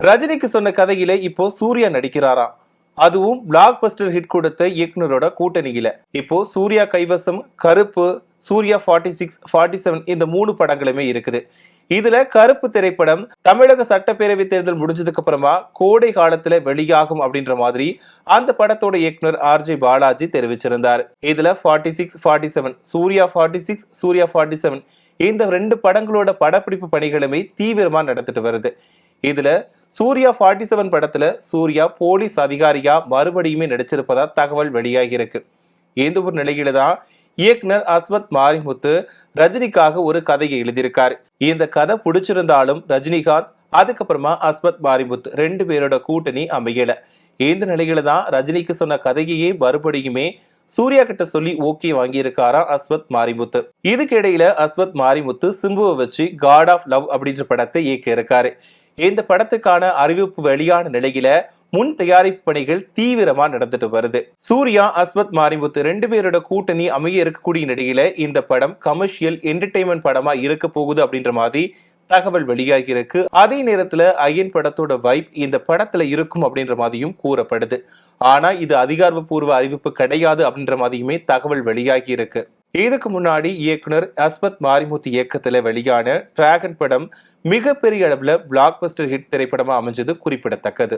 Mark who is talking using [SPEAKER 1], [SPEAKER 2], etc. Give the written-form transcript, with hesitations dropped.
[SPEAKER 1] ரஜினிக்கு சொன்ன கதையில இப்போ சூர்யா நடிக்கிறாராம். அதுவும் பிளாக் பஸ்டர் ஹிட் கொடுத்த இயக்குனரோட கூட்டணியில. இப்போ சூர்யா கைவசம் கருப்பு, சூர்யா 46, 47 இந்த 3 படங்களுமே இருக்குது. இதுல கருப்பு திரைப்படம் தமிழக சட்டப்பேரவை தேர்தல் முடிஞ்சதுக்கு அப்புறமா கோடை காலத்துல வெளியாகும் அப்படின்ற மாதிரி அந்த படத்தோட இயக்குனர் RJ பாலாஜி தெரிவிச்சிருந்தார். இதுல 46, 47 சூர்யா 46, சூர்யா 47 இந்த 2 படங்களோட படப்பிடிப்பு பணிகளுமே தீவிரமா நடந்துட்டு வருது. இதுல சூர்யா 47 படத்துல சூர்யா போலீஸ் அதிகாரியா மறுபடியுமே நடிச்சிருப்பதா தகவல் வெளியாகி இருக்கு. இந்த ஒரு நிலையில தான் இயக்குனர் அஸ்வத் மாரிமுத்து ரஜினிக்காக ஒரு கதையை எழுதியிருக்காரு. இந்த கதை பிடிச்சிருந்தாலும் ரஜினிகாந்த் அதுக்கப்புறமா அஸ்வத் மாரிமுத்து 2 பேரோட கூட்டணி அமையல. இந்த நிலையில தான் ரஜினிக்கு சொன்ன கதையையே மறுபடியுமே சூர்யா கிட்ட சொல்லி ஓகே வாங்கியிருக்காரா அஸ்வத் மாரிமுத்து. இதுக்கு இடையில அஸ்வத் மாரிமுத்து சிம்புவை வச்சு காட் ஆஃப் லவ் அப்படின்ற படத்தை இயக்க இருக்காரு. இந்த படத்துக்கான அறிவிப்பு வெளியான நிலையில முன் தயாரிப்பு பணிகள் தீவிரமா நடந்துட்டு வருது. சூர்யா அஸ்வத் மாரிமுத்து 2 பேரோட கூட்டணி அமைய இருக்கக்கூடிய நிலையில இந்த படம் கமர்ஷியல் என்டர்டைன்மெண்ட் படமா இருக்க போகுது அப்படின்ற மாதிரி தகவல் வெளியாகி இருக்கு. அதே நேரத்துல ஐயன் படத்தோட வைப் இந்த படத்துல இருக்கும் அப்படின்ற மாதிரியும் கூறப்படுது. ஆனா இது அதிகாரப்பூர்வ அறிவிப்பு கிடையாது அப்படின்ற மாதிரியுமே தகவல் வெளியாகி இருக்கு. இதுக்கு முன்னாடி இயக்குனர் அஸ்வத் மாரிமுத்து இயக்கத்துல வெளியான டிராகன் படம் மிகப்பெரிய அளவுல பிளாக் பஸ்டர் ஹிட் திரைப்படமா அமைஞ்சது குறிப்பிடத்தக்கது.